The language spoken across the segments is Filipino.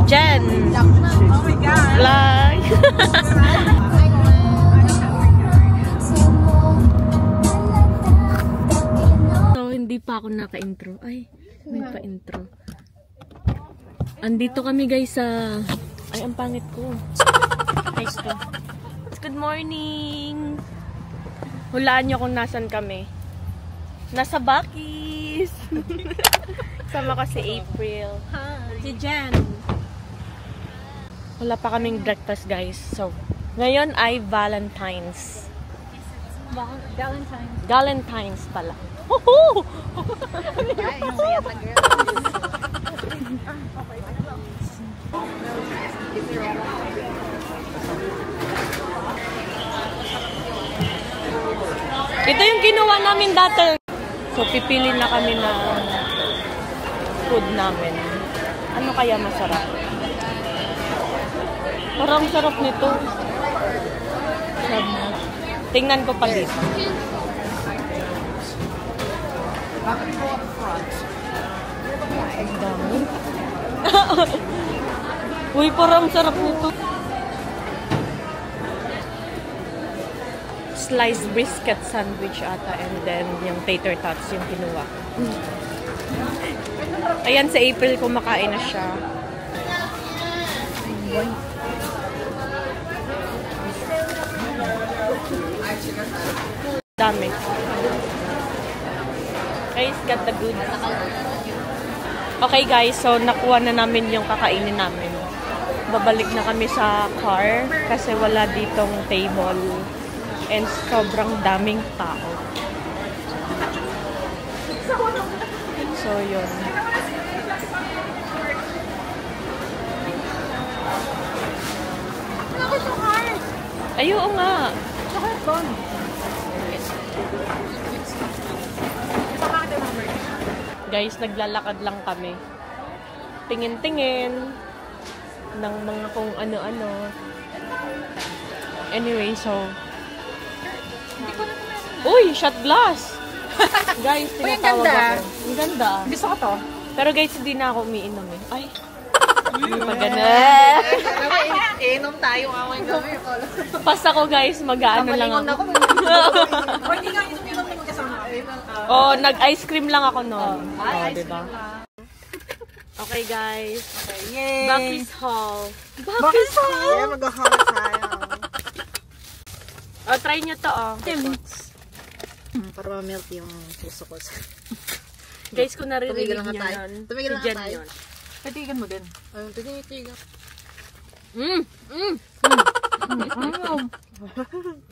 Jen. Oh my God. Vlog. So, hindi pa ako naka-intro. Ay, may pa-intro. Andito kami guys sa... Ay, ang pangit ko. Guys ko. Good morning! Hulaan nyo kung nasan kami. Nasa Bakis! Sama ko si April. Hi. Si Jen. Wala pa kaming breakfast guys. So, ngayon ay Valentine's. Valentine's. Valentine's pala. Woohoo! Ito yung ginawa namin dati. So, pipili na kami ng food namin. Ano kaya masarap? Parang sarap nito. Tingnan ko pa dito. Ang dami. Uy, parang sarap nito. Sliced brisket sandwich ata and then yung tater tots yung kinuha. Ayan, sa April kumakain na siya. Dami. Guys, got the good. Okay guys, so nakuha na namin yung kakainin namin. Babalik na kami sa car kasi wala ditong table. And sobrang daming tao. So, yun. Ay, oo nga. Guys, naglalakad lang kami. Tingin-tingin ng mga kung ano-ano. Anyway, so... Uy, shot glass! Guys, tinatawag ako. Ang ganda. Gusto ko to. Pero guys, hindi na ako umiinom eh. Ay! Maganda. Inom tayo away gabi. Pas ako guys, mag-ano lang ako. O hindi nga inom mo kasama. Oh, nag-ice cream lang ako noon. Oh, diba? Okay guys. Okay, yay! Bakis Hall. Bakis Hall! Yeah, mag-hall tayo. Oh, try nyo to oh. Para ma-melt yung puso ko. Guys, kung naririnig nyo tayo. nun, Tumigil si lang Jen tayo. yun. Titigan mo din. Ayun, titigan.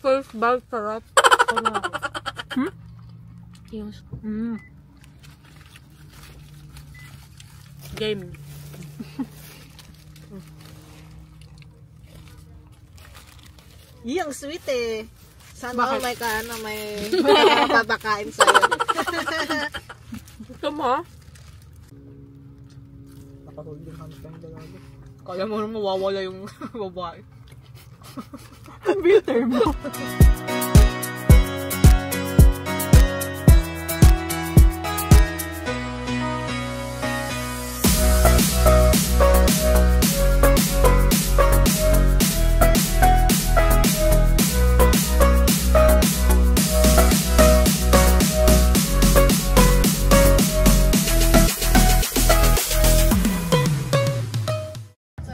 First bite, sarap. Game. Yung sweet eh. Sana all may papakain sa'yo. Gusto mo? Nakahuli yung hamster ng dalaga. Kaya mo naman mawawala yung babae. Bitter mo.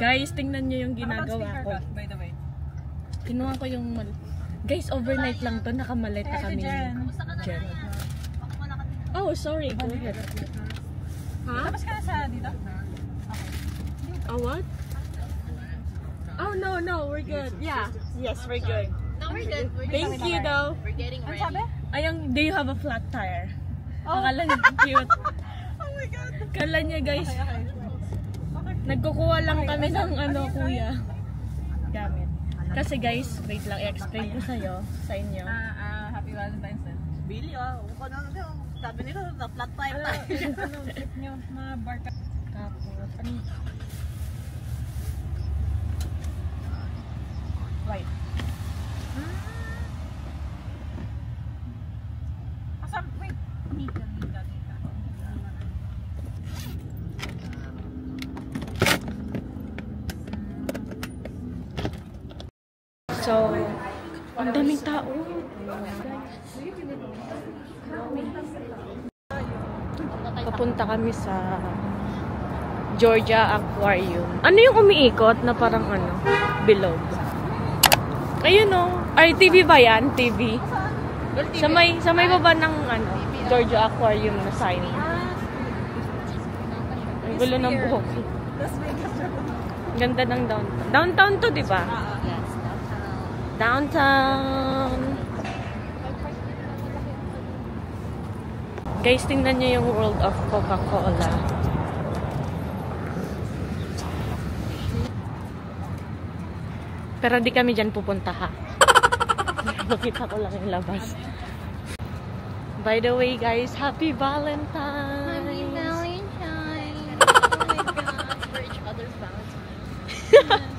Guys, tingnan nyo yung ginagawa ko. By the way. Kinuha ko yung... Guys, overnight lang to. Nakamalit na kami. Jen. Oh, sorry. Go ahead. Ha? Tapos ka na sa dito? Oh, what? Oh, no. We're good. Yeah. Yes, we're good. No, we're good. Thank you, though. We're getting ready. Ayang, do you have a flat tire? Akala niya cute. Oh my God. Akala niya, guys. Nagkukuha lang kami ng kuya. Gamit. Kasi guys, wait lang, i-explain ko sa inyo. Happy Valentine's Day. Billy, sabi nila, na-flat tire tayo. Tip nyo, mga barka. Tapos, White. Wait. Nika. So, ang daming tao. Papunta kami sa Georgia Aquarium. Ano yung umiikot na parang ano? Bilog. Ayun o. Ay, TV ba yan? TV. Sa may baba ng ano, Georgia Aquarium na sign. Ang gulo ng buhok. Ganda ng downtown. Downtown to, di ba? Downtown. Guys, tingnan niyo yung World of Coca-Cola. Pero di kami dyan pupunta ha. Makita ko lang yung labas. By the way guys, Happy Valentine's! Happy Valentine's! Oh my gosh, for each other's Valentine's.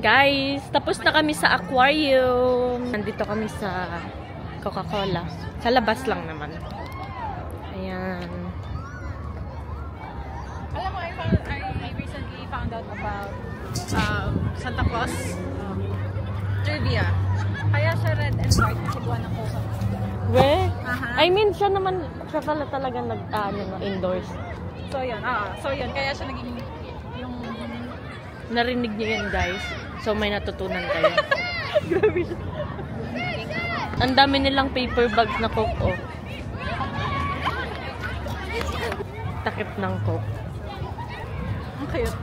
Guys, tapos na kami sa aquarium. Nandito kami sa Coca-Cola. Sa labas lang naman. Ayan. Alam mo, I recently found out about Santa Claus trivia. Kaya siya red and white kasi buwan ng Coca. We? I mean, siya pala talaga indoors. So yun, kaya siya naging yung... Narinig niyo yun, guys. So, may natutunan kayo. Grabe siya. Ang dami nilang paper bags na Coke, oh. Takip ng Coke. Ang cute.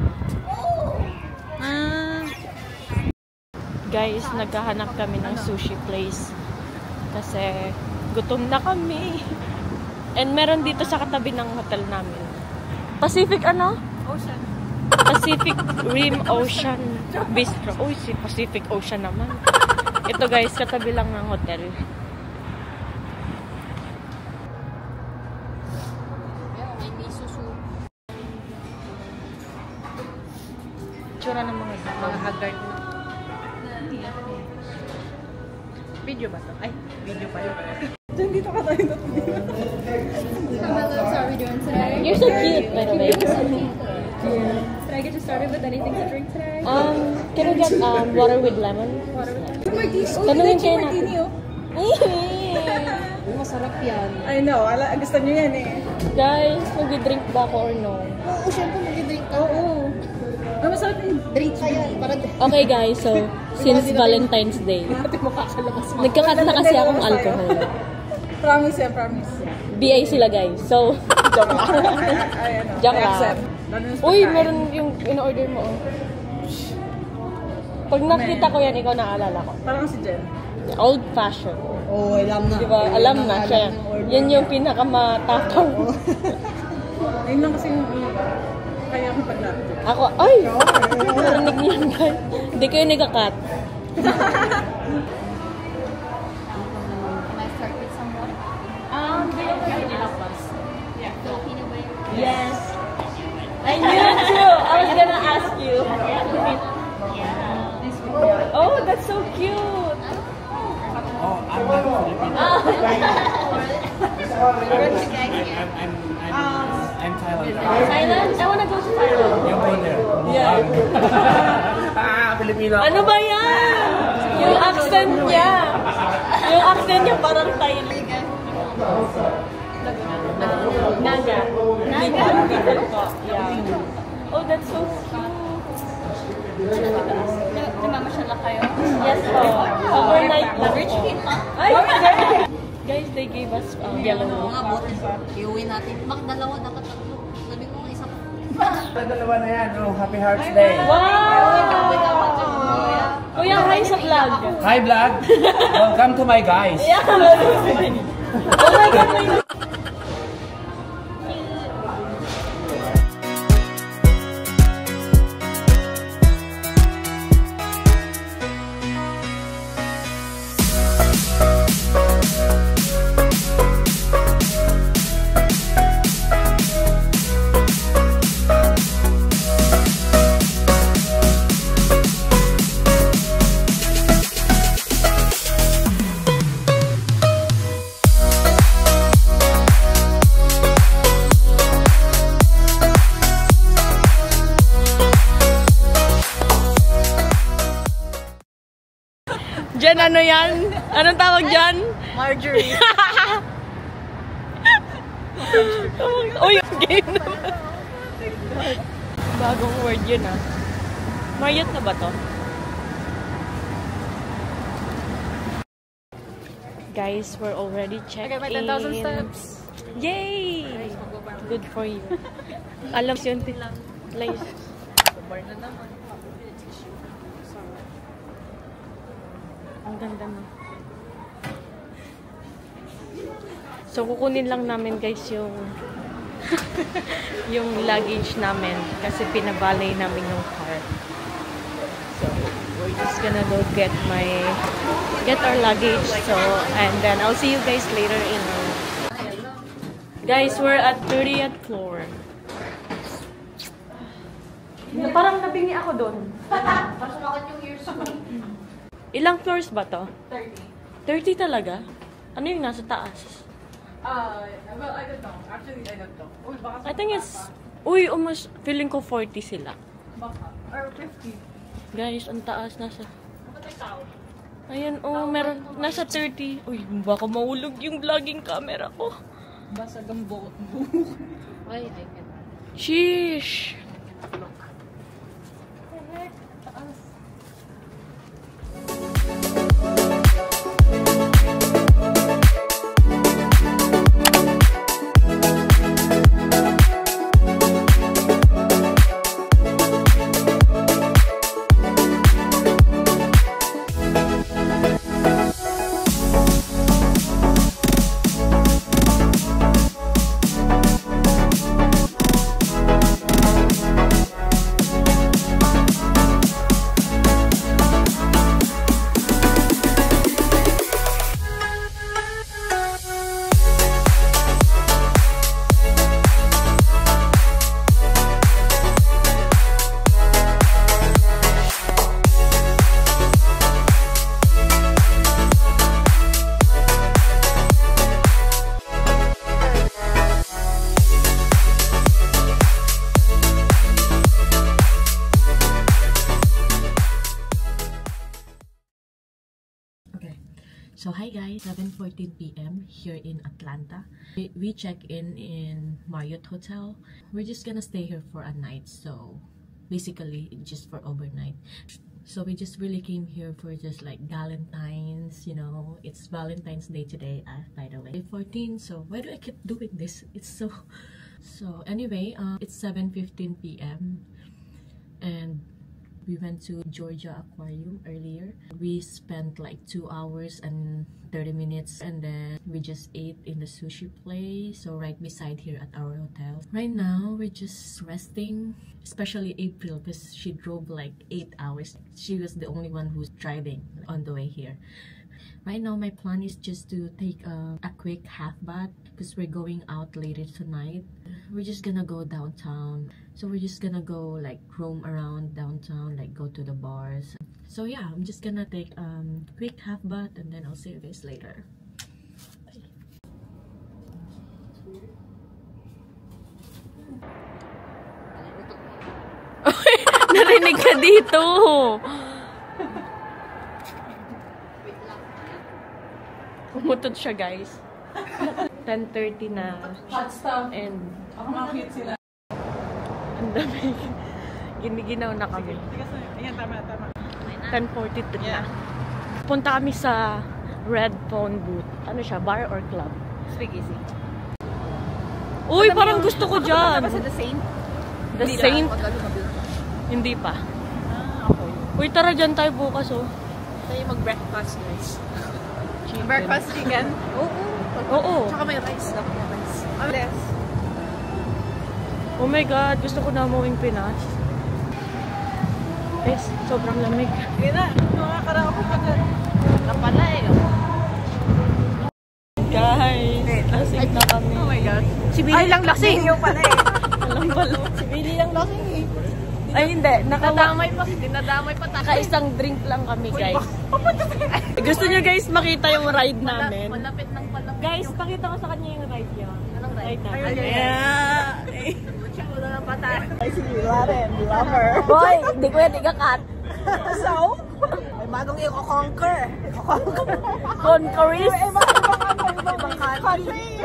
Guys, naghahanap kami ng sushi place. Kasi, gutom na kami. And meron dito sa katabi ng hotel namin. Pacific ano? Ocean. Pacific Rim Ocean Bistro. Uy, si Pacific Ocean naman. Ito guys, katabi lang ng hotel. Tsura ng mga haggard. Video ba to? Ay, video pa yun. Diyan dito ka tayo dito. How are we doing today? You're so cute, by the way. Can I get you started with anything to drink today? Can I get water with lemon? Martini. Tanungin kayo natin. Masarap yan. I know, gusto nyo yan eh. Guys, mag-drink ba ako or no? Oo, syempre mag-drink ka. Oo. Masarap yung Drink ka yan. Para Okay guys, so since Valentine's Day, nagkakat na kasi akong alcohol. Promise yan, promise. BA sila guys. So, joke lang. Joke lang. Uy, meron yung in-order mo. Oh. Pag nakita ko yan, ikaw naalala ko. Parang si Jen. Old fashion. Oo, alam na. Diba? Alam na siya. Yan yung pinakamatakaw. Ayun lang kasi yung... Kaya ako paglapit. Ako, ay! Narinig niyo yan, guys. Hindi kayo nagka-cut. Can I start with some water? Filipino way? Yes. I knew it too. I was gonna ask you. Oh, that's so cute. Oh, I'm not Filipino. I'm Thailand. Thailand? I wanna go to Thailand. You go there. Yeah. Filipino. Ano ba yan? Yung accent niya. Yung accent niya parang Thailand. Naga. Bicol po. Yeah. Oh, that's so cute. Namamasyal lang kayo? Yes po. Overnight lang Rich po. kid, ha? Ay! Guys, they gave us yellow. Mga bote. Iuwi natin. Bakit dalawa? Dapat tatlo. Sabi ko nga isa pa. Dalawa na yan. Oh, Happy Hearts Day. Wow! Kuya, hi sa vlog. Hi, vlog. Welcome to my guys. Yeah. Oh my God, my God. Jen, ano yan? Anong tawag dyan? Marjorie. Uy, game naman. Bagong word yun ah. Marriott na ba to? Guys, we're already checked Okay, may 10,000 steps. Yay! Good for you. Alam yun. Place. Ang ganda na. So, kukunin lang namin guys yung yung luggage namin kasi pinabalay namin yung car. So, we're just gonna go get our luggage. So, and then I'll see you guys later in Guys, we're at 30th floor. Parang nabingi ako doon. Pasunakan yung years ko. Ilang floors ba to? 30. 30 talaga? Ano yung nasa taas? Well, I don't know. Actually, I don't know. Uy, baka I think it's... Uy, almost... Feeling ko 40 sila. baka. Or 50. Guys, ang taas nasa... Ayan, oh, meron... Nasa 30. Uy, baka mahulog yung vlogging camera ko. Basag ang buhok. Ay, I can. Sheesh! So hi guys, 7:14 p.m. here in Atlanta. We check in Marriott Hotel. We're just gonna stay here for a night, so basically just for overnight. So we just really came here for just like Valentine's, you know, it's Valentine's Day today, by the way. 14, so why do I keep doing this? It's so anyway, it's 7:15 p.m. and We went to Georgia Aquarium earlier. We spent like 2 hours and 30 minutes, and then we just ate in the sushi place, so right beside here at our hotel. Right now, we're just resting, especially April because she drove like 8 hours. She was the only one who's driving on the way here. Right now, my plan is just to take a quick half bath because we're going out later tonight. We're just gonna go downtown. So we're just gonna go like roam around downtown, like go to the bars. So yeah, I'm just gonna take a quick half bath and then I'll see you guys later. Narinig ka dito. Umutot siya, guys. 10:30 na. Hot stuff. And Ako mga cute sila. ang dami. Giniginaw na kami. Ayan, tama. 10:42 na. Yeah. Punta kami sa Red Phone booth. Ano siya? Bar or club? Speak easy. Uy, parang gusto ko dyan. Tapos The Saint? The Saint? Hindi pa. Uy, tara dyan tayo bukas, oh. Tayo mag-breakfast, guys. Chicken. Breakfast chicken? Oo. Tsaka may rice. May rice. Yes. Oh my God, gusto ko na umuwing Pinas. Guys, sobrang lamig. Yan na. Nakakaraw ko pa dyan. Napala eh. Guys, lasing na kami. Oh my God. Si Billy lang lasing. Video pala eh. Alam pala. Si Billy lang lasing eh. Ay, hindi. Dinadamay pa tayo. Naka-isang drink lang kami, guys. Gusto niyo guys makita yung ride namin? Malapit ng palapit. Guys, pakita ko sa kanya yung ride niya. Anong ride? namin. Wala na pa tayo. Boy, di pwede ka cut. So? May bagong i-conquer. Conquerors. Ibang country.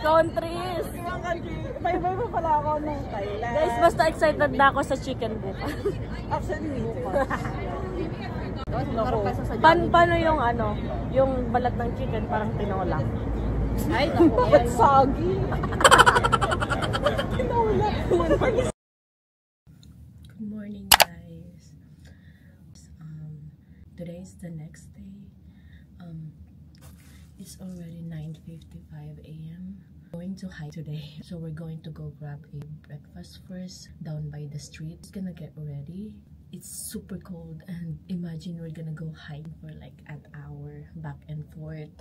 Countries. Ibang country. Iba-iba pala ako ng Thailand. Guys, basta excited na ako sa chicken bukas. Actually, Paano yung ano, yung balat ng chicken parang tinola? ay, naku. Ba't soggy? Good morning, guys. Today is the next day. It's already 9:55 a.m. Going to hike today, so we're going to go grab a breakfast first down by the street. It's gonna get ready. It's super cold, and imagine we're gonna go hike for like an hour back and forth.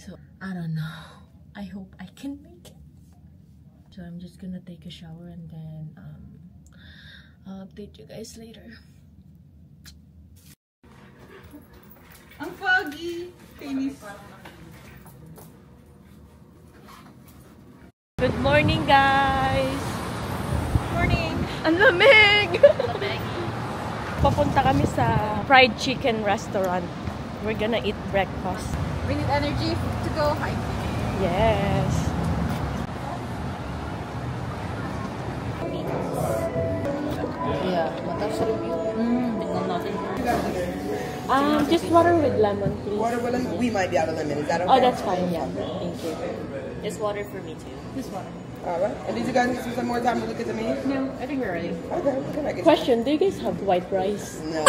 So I don't know. I hope I can make it. So I'm just gonna take a shower and then I'll update you guys later. Ang foggy. Kainis. Good morning, guys! Morning. Ang lamig! Papunta kami sa fried chicken restaurant. We're gonna eat breakfast. We need energy to go hiking. Yes! Yeah, matapos sa review. Tignan natin. Just water with lemon, please. Water with lemon? We might be out of lemon. Is that okay? Oh, that's fine, yeah. Thank you. Just water for me too. Alright. And did you guys get some more time to look at the menu? No, I think we're ready. Okay. Can I get Question, do you guys have white rice? No.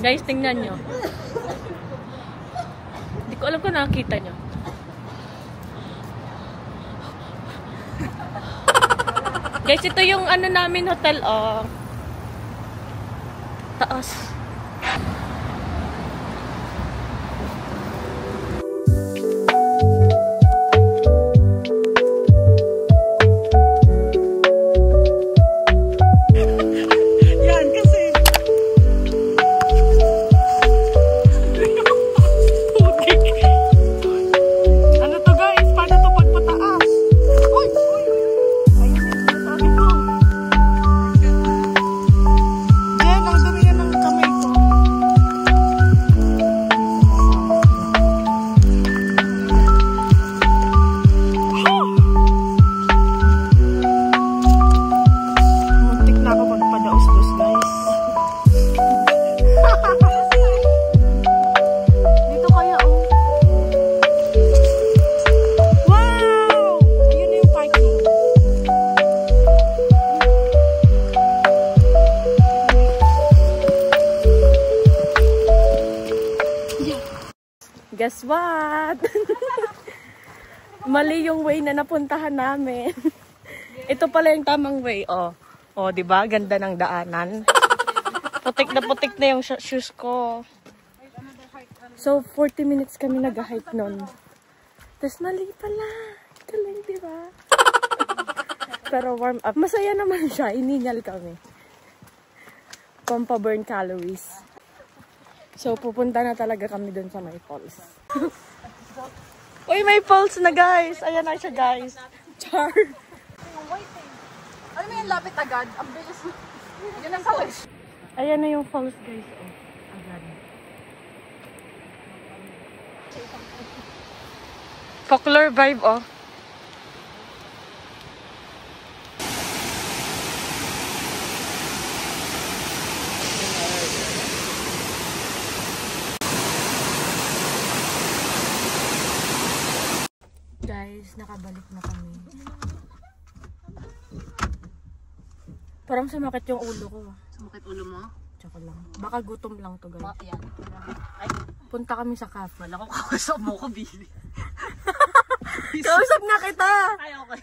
Guys, tingnan nyo. Hindi ko alam kung nakakita nyo. Guys, ito yung ano namin hotel, oh. Taas. Yan, kasi. Ano to guys? Paano to pagpataas? Uy! Ayun yung sinasabi ko. Jen, ang dumi yan ng kamay ko. guess what? Mali yung way na napuntahan namin. Ito pala yung tamang way. Oh, 'di ba? Ganda ng daanan. Putik na yung shoes ko. So, 40 minutes kami nag-hike nun. Tapos mali pala. Galing, di ba? Pero warm up. Masaya naman siya. Iningal kami. Pampa-burn calories. So, pupunta na talaga kami dun sa may falls. Uy, may falls na guys! Ayan na siya guys. Char! Ano mo yung lapit agad? Ang bilis mo. Yun ang falls. Ayan na yung falls guys. Oh, agad. Folklore vibe oh. Guys, nakabalik na kami. Parang sumakit yung ulo ko. Sumakit ulo mo? Tsaka lang. Baka gutom lang to guys. Yan. Ay, Punta kami sa cafe. wala ko kausap mo ko, Billy. Kausap na kita! Ay, okay.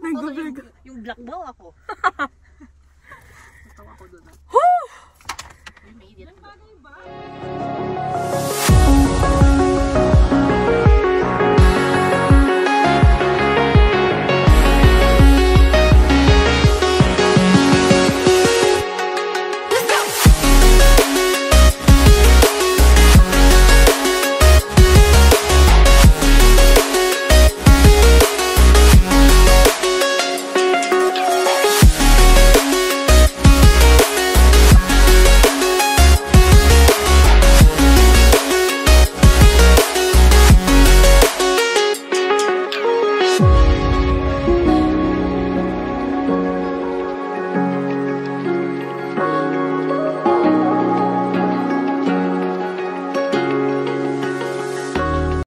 Nag-vlog. Yung black daw ako.